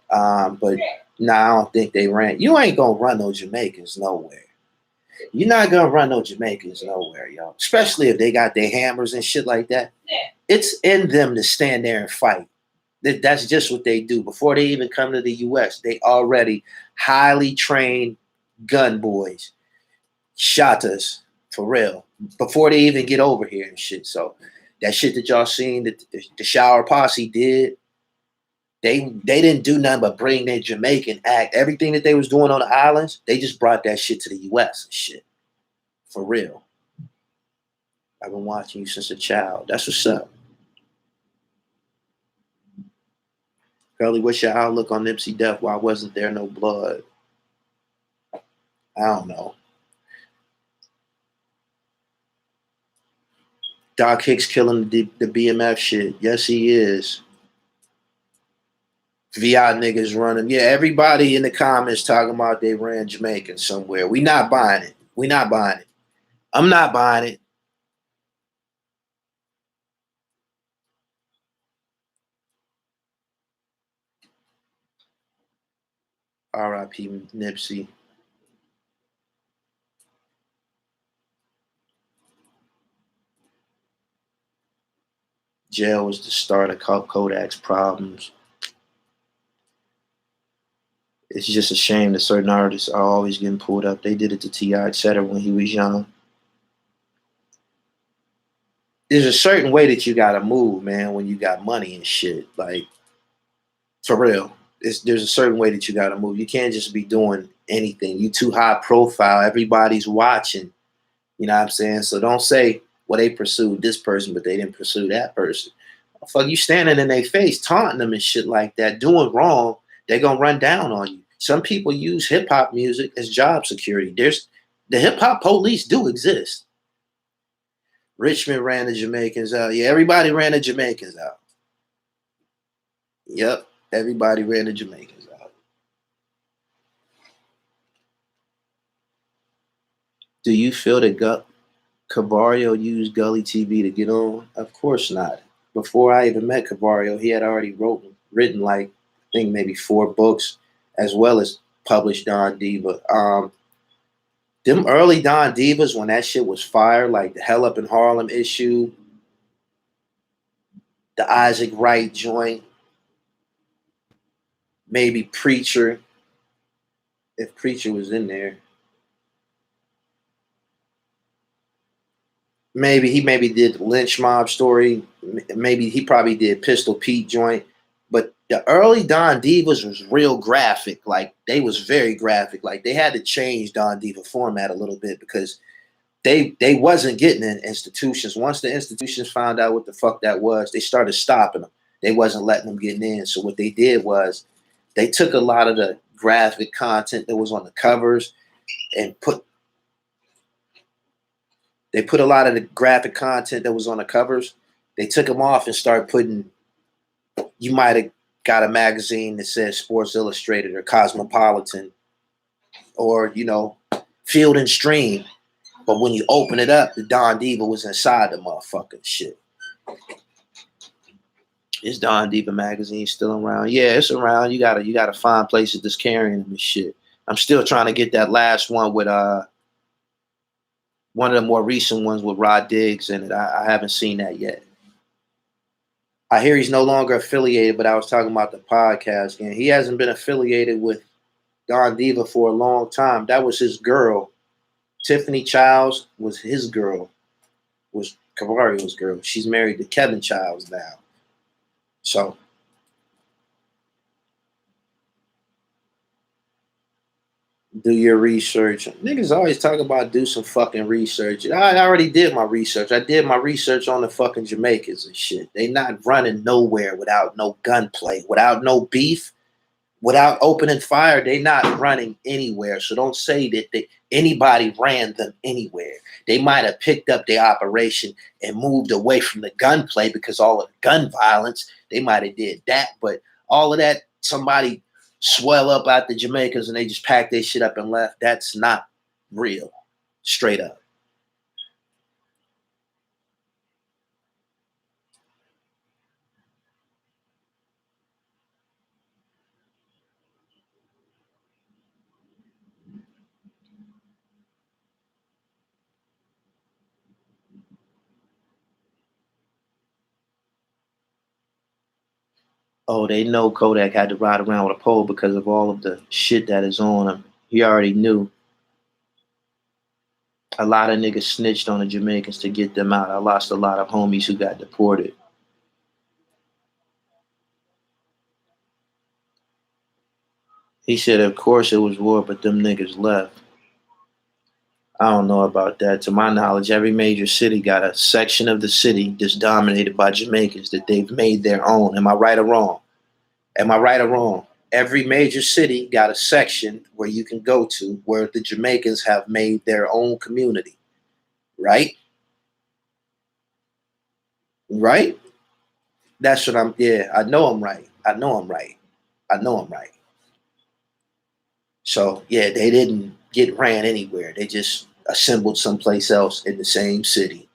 Speaker 1: but nah, I don't think they ran. You ain't gonna run no Jamaicans nowhere. You're not gonna run no Jamaicans nowhere, y'all. Especially if they got their hammers and shit like that. It's in them to stand there and fight. That's just what they do. Before they even come to the US, they already highly trained gun boys, shotters, for real. Before they even get over here and shit. So that shit that y'all seen that the Shower Posse did, they didn't do nothing but bring their Jamaican act. Everything that they was doing on the islands, they just brought that shit to the US and shit. For real. I've been watching you since a child. That's what's up. Curly, what's your outlook on Nipsey death? Why wasn't there no blood? I don't know. Doc Hicks killing the BMF shit. Yes, he is. VI niggas running. Yeah, everybody in the comments talking about they ran Jamaican somewhere. We not buying it. We not buying it. I'm not buying it. R.I.P. Nipsey. Jail was the start of Kodak's problems. It's just a shame that certain artists are always getting pulled up. They did it to T.I., etc. when he was young. There's a certain way that you gotta move, man, when you got money and shit. Like, for real. There's a certain way that you gotta move. You can't just be doing anything. You too high profile. Everybody's watching. You know what I'm saying? So don't say, well, they pursued this person, but they didn't pursue that person. Fuck, you standing in their face, taunting them and shit like that, doing wrong, they're gonna run down on you. Some people use hip hop music as job security. There's the hip hop police do exist. Richmond ran the Jamaicans out. Yeah, everybody ran the Jamaicans out. Yep, everybody ran the Jamaicans out. Do you feel that Cabario used Gully TV to get on? Of course not. Before I even met Cabario, he had already written like, I think maybe 4 books, as well as published Don Diva. Them early Don Divas, when that shit was fire, like the Hell Up in Harlem issue, the Isaac Wright joint, maybe Preacher, if Preacher was in there. Maybe did the Lynch Mob story. Maybe he probably did Pistol Pete joint. But the early Don Divas was real graphic. Like, they was very graphic. Like, they had to change Don Diva format a little bit because they wasn't getting in institutions. Once the institutions found out what the fuck that was, they started stopping them. They wasn't letting them get in. So what they did was they took a lot of the graphic content that was on the covers and put a lot of the graphic content that was on the covers. They took them off and started putting. You might have got a magazine that says Sports Illustrated or Cosmopolitan, or Field and Stream. But when you open it up, the Don Diva was inside the motherfucking shit. Is Don Diva magazine still around? Yeah, it's around. You gotta find places that's carrying them and shit. I'm still trying to get that last one with one of the more recent ones with Rod Diggs in it. I haven't seen that yet. I hear he's no longer affiliated, but I was talking about the podcast, and he hasn't been affiliated with Don Diva for a long time. That was his girl. Tiffany Childs was his girl, was Cabario's girl. She's married to Kevin Childs now. So do your research. Niggas always talk about do some fucking research. I already did my research. I did my research on the fucking Jamaicans and shit. They not running nowhere without no gunplay, without no beef, without opening fire. They not running anywhere. So don't say that anybody ran them anywhere. They might have picked up their operation and moved away from the gunplay because all of the gun violence, they might have did that. But all of that, somebody swell up out the Jamaicans and they just packed their shit up and left. That's not real. Straight up. Oh, they know Kodak had to ride around with a pole because of all of the shit that is on him. He already knew. A lot of niggas snitched on the Jamaicans to get them out. I lost a lot of homies who got deported. He said, of course it was war, but them niggas left. I don't know about that. To my knowledge, every major city got a section of the city that's dominated by Jamaicans that they've made their own. Am I right or wrong? Am I right or wrong? Every major city got a section where you can go to where the Jamaicans have made their own community, right? Right? That's what I'm. Yeah, I know I'm right. I know I'm right. I know I'm right. So yeah, they didn't get ran anywhere. They just assembled someplace else in the same city.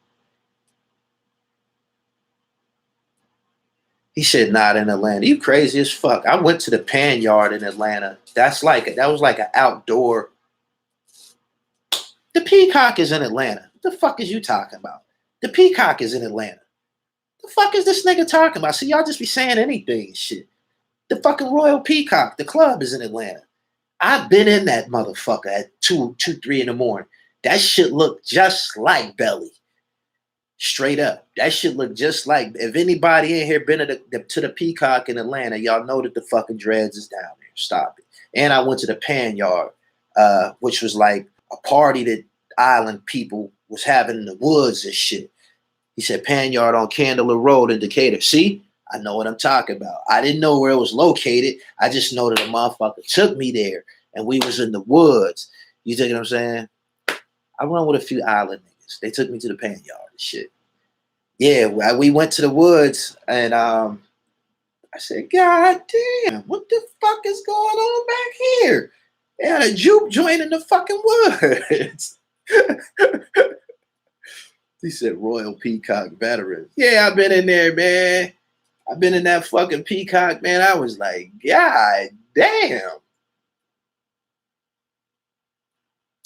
Speaker 1: He said, "Not in Atlanta. You crazy as fuck." I went to the Pan Yard in Atlanta. That was like an outdoor. The Peacock is in Atlanta. What the fuck is you talking about? The Peacock is in Atlanta. The fuck is this nigga talking about? See, y'all just be saying anything and shit. The fucking Royal Peacock, the club is in Atlanta. I've been in that motherfucker at 3 in the morning. That shit looked just like Belly. Straight up. That shit looked just like, if anybody in here been to the Peacock in Atlanta, y'all know that the fucking dreads is down there. Stop it. And I went to the Pan Yard, which was like a party that island people was having in the woods and shit. He said Pan Yard on Candler Road in Decatur. See, I know what I'm talking about. I didn't know where it was located. I just know that a motherfucker took me there and we was in the woods. You dig what I'm saying? I run with a few island niggas. They took me to the Pan Yard and shit. Yeah, we went to the woods and I said, God damn, what the fuck is going on back here? They had a juke joint in the fucking woods. He said Royal Peacock veteran. Yeah, I've been in there, man. I've been in that fucking Peacock, man. I was like, God damn.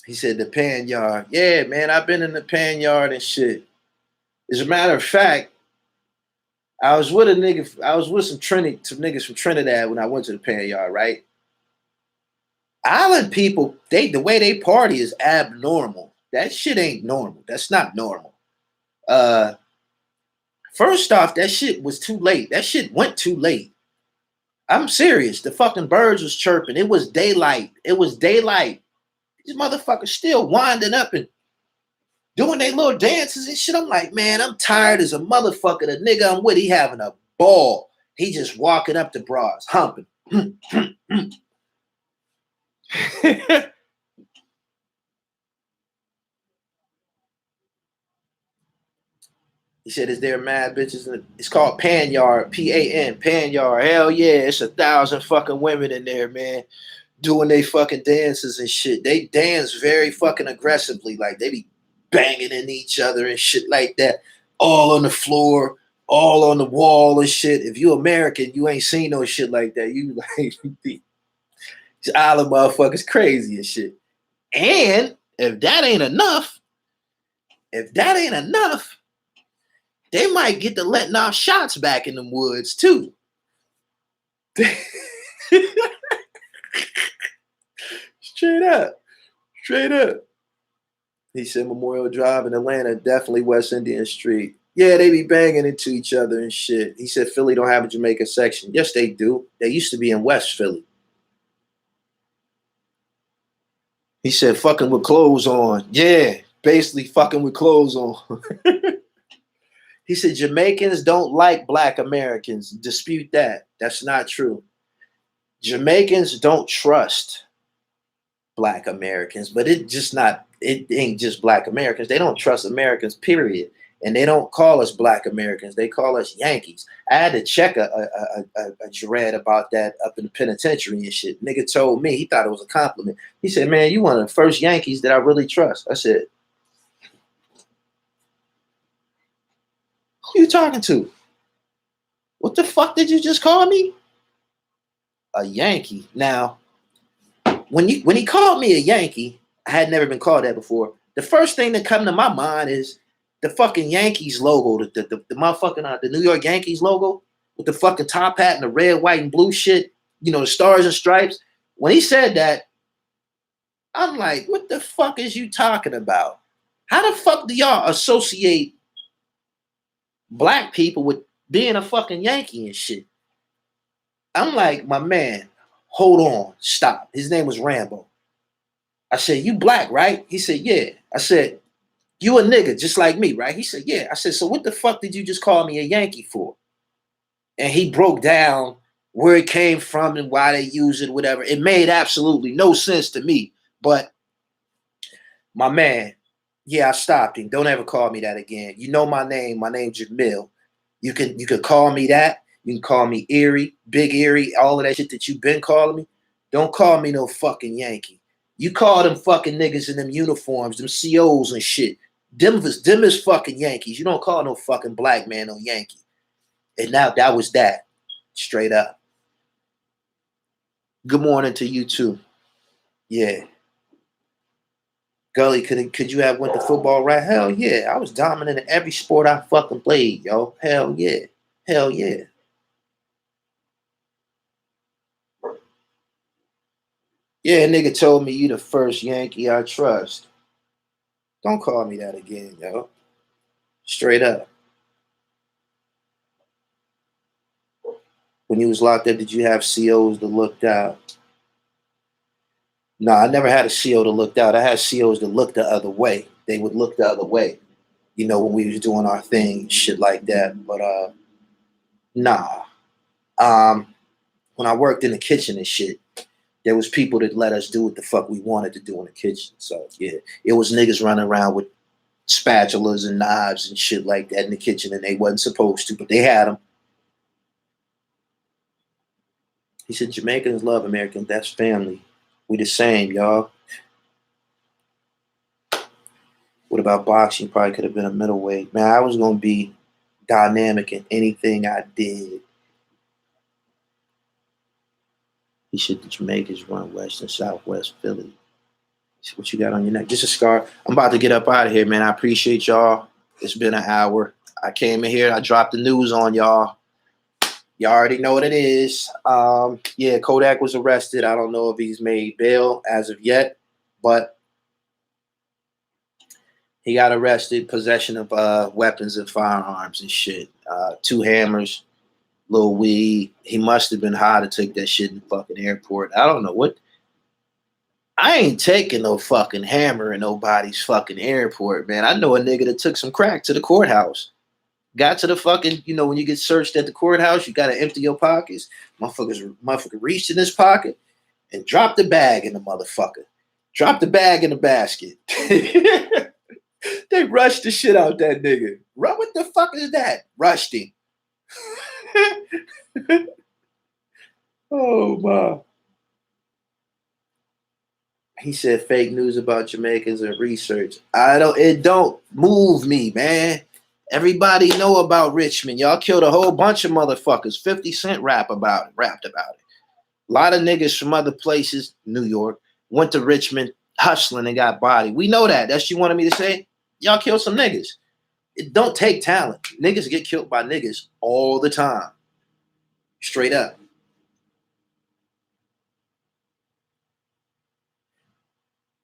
Speaker 1: He said the Pan Yard. Yeah, man, I've been in the Pan Yard and shit. As a matter of fact, I was with some niggas from Trinidad when I went to the Pan Yard, right? Island people, the way they party is abnormal. That shit ain't normal. That's not normal. First off, that shit was too late. That shit went too late. I'm serious. The fucking birds was chirping. It was daylight. It was daylight. These motherfuckers still winding up and doing their little dances and shit. I'm like, man, I'm tired as a motherfucker. The nigga I'm with, he having a ball. He just walking up to bras, humping. He said, is there mad bitches? It's called Pan Yard, Pan, Pan Yard. Hell yeah, it's 1,000 fucking women in there, man, doing they fucking dances and shit. They dance very fucking aggressively. Like they be banging in each other and shit like that. All on the floor, all on the wall and shit. If you American, you ain't seen no shit like that. You like these island motherfuckers crazy and shit. And if that ain't enough, they might get to letting off shots back in the woods too. Straight up. Straight up. He said Memorial Drive in Atlanta, definitely West Indian Street. Yeah, they be banging into each other and shit. He said Philly don't have a Jamaica section. Yes, they do. They used to be in West Philly. He said fucking with clothes on. Yeah, basically fucking with clothes on. He said Jamaicans don't like black Americans. Dispute that. That's not true. Jamaicans don't trust black Americans, but it ain't just black Americans. They don't trust Americans, period. And they don't call us black Americans. They call us Yankees. I had to check a dread about that up in the penitentiary and shit. Nigga told me, he thought it was a compliment. He said, man, you one of the first Yankees that I really trust. I said, who you talking to? What the fuck did you just call me? A Yankee. Now, when he called me a Yankee, I had never been called that before. The first thing that come to my mind is the fucking Yankees logo, the motherfucking the New York Yankees logo with the fucking top hat and the red, white, and blue shit. You know, the stars and stripes. When he said that, I'm like, what the fuck is you talking about? How the fuck do y'all associate black people with being a fucking Yankee and shit? I'm like, my man, hold on, stop. His name was Rambo. I said, you black, right? He said, yeah. I said, you a nigga just like me, right? He said, yeah. I said, so what the fuck did you just call me a Yankee for? And he broke down where it came from and why they use it, whatever. It made absolutely no sense to me. But my man, yeah, I stopped him. Don't ever call me that again. You know my name. My name's Jamil. You could call me that. You can call me Erie, Big Erie, all of that shit that you've been calling me. Don't call me no fucking Yankee. You call them fucking niggas in them uniforms, them COs and shit. Them is fucking Yankees. You don't call no fucking black man no Yankee. And now that was that. Straight up. Good morning to you too. Yeah. Gully, could you have went to football right? Hell yeah. I was dominant in every sport I fucking played, yo. Hell yeah. Hell yeah. Yeah, nigga told me you the first Yankee I trust. Don't call me that again, yo. Straight up. When you was locked up, did you have COs that looked out? No, I never had a CO that looked out. I had COs that looked the other way. They would look the other way, when we was doing our thing, shit like that. But nah. When I worked in the kitchen and shit, there was people that let us do what the fuck we wanted to do in the kitchen. So yeah, it was niggas running around with spatulas and knives and shit like that in the kitchen, and they wasn't supposed to, but they had them. He said, Jamaicans love Americans. That's family. We the same, y'all. What about boxing? Probably could have been a middleweight. Man, I was going to be dynamic in anything I did. He said the Jamaicans run west and southwest Philly. What you got on your neck? Just a scar. I'm about to get up out of here, man. I appreciate y'all. It's been an hour. I came in here. I dropped the news on y'all. Y'all already know what it is. Yeah, Kodak was arrested. I don't know if he's made bail as of yet, but he got arrested. Possession of weapons and firearms and shit. 2 hammers, little weed. He must have been high to take that shit in the fucking airport. I don't know what. I ain't taking no fucking hammer in nobody's fucking airport, man. I know a nigga that took some crack to the courthouse. Got to the fucking, when you get searched at the courthouse, you got to empty your pockets. Motherfucker reached in his pocket and dropped the bag in the motherfucker. Dropped the bag in the basket. They rushed the shit out that nigga. What the fuck is that? Rushed him. Oh, my. He said fake news about Jamaicans and research. It don't move me, man. Everybody know about Richmond. Y'all killed a whole bunch of motherfuckers. 50 Cent rapped about it. A lot of niggas from other places, New York, went to Richmond hustling and got bodied. We know that. That's what you wanted me to say? Y'all killed some niggas. It don't take talent. Niggas get killed by niggas all the time. Straight up.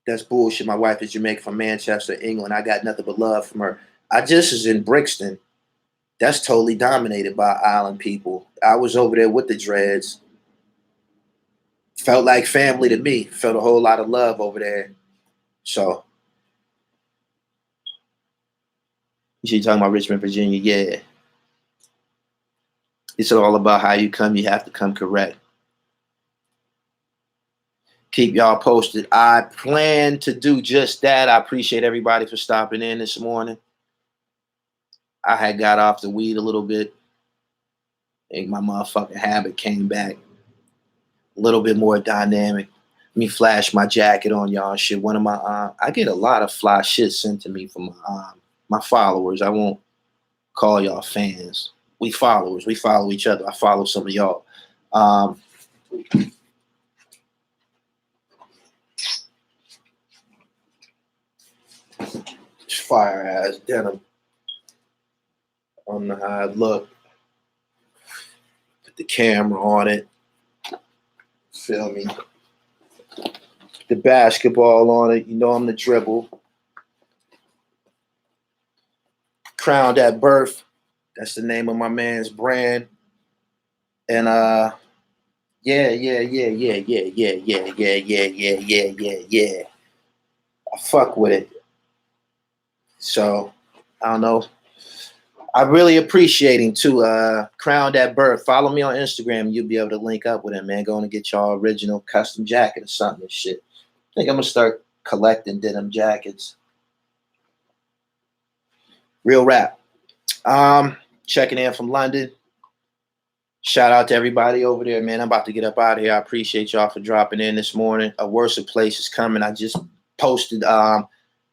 Speaker 1: That's bullshit. My wife is Jamaican from Manchester, England. I got nothing but love from her. I just was in Brixton. That's totally dominated by island people. I was over there with the dreads. Felt like family to me. Felt a whole lot of love over there. So, you talking about Richmond, Virginia? Yeah. It's all about how you come. You have to come correct. Keep y'all posted. I plan to do just that. I appreciate everybody for stopping in this morning. I had got off the weed a little bit. And my motherfucking habit came back. A little bit more dynamic. Let me flash my jacket on y'all and shit. One of my I get a lot of fly shit sent to me from my followers. I won't call y'all fans. We followers. We follow each other. I follow some of y'all. Fire ass denim. I don't know how it look. Put the camera on it. Feel me? The basketball on it. I'm the dribble. Crowned at birth. That's the name of my man's brand. And yeah. I fuck with it. So I don't know. I really appreciate him too. Crowned at birth. Follow me on Instagram. You'll be able to link up with him, man. Going to get y'all original custom jacket or something and shit. I think I'm gonna start collecting denim jackets. Real rap. checking in from London. Shout out to everybody over there, man. I'm about to get up out of here. I appreciate y'all for dropping in this morning. A worse place is coming. I just posted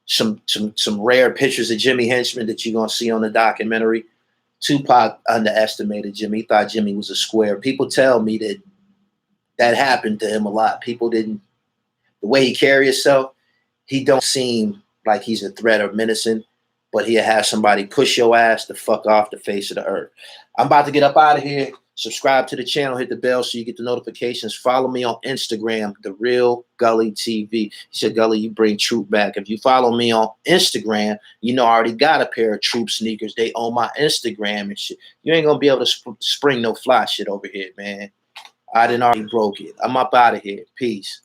Speaker 1: some rare pictures of Jimmy Henchman that you're gonna see on the documentary. Tupac underestimated Jimmy. He thought Jimmy was a square. People tell me that happened to him a lot. People didn't, the way he carry himself, he don't seem like he's a threat or menacing, but he'll have somebody push your ass the fuck off the face of the earth. I'm about to get up out of here. Subscribe to the channel, hit the bell so you get the notifications. Follow me on Instagram, The Real Gully TV. He said, Gully, you bring Troop back. If you follow me on Instagram, you know I already got a pair of Troop sneakers. They own my Instagram and shit. You ain't going to be able to spring no fly shit over here, man. I done already broke it. I'm up out of here. Peace.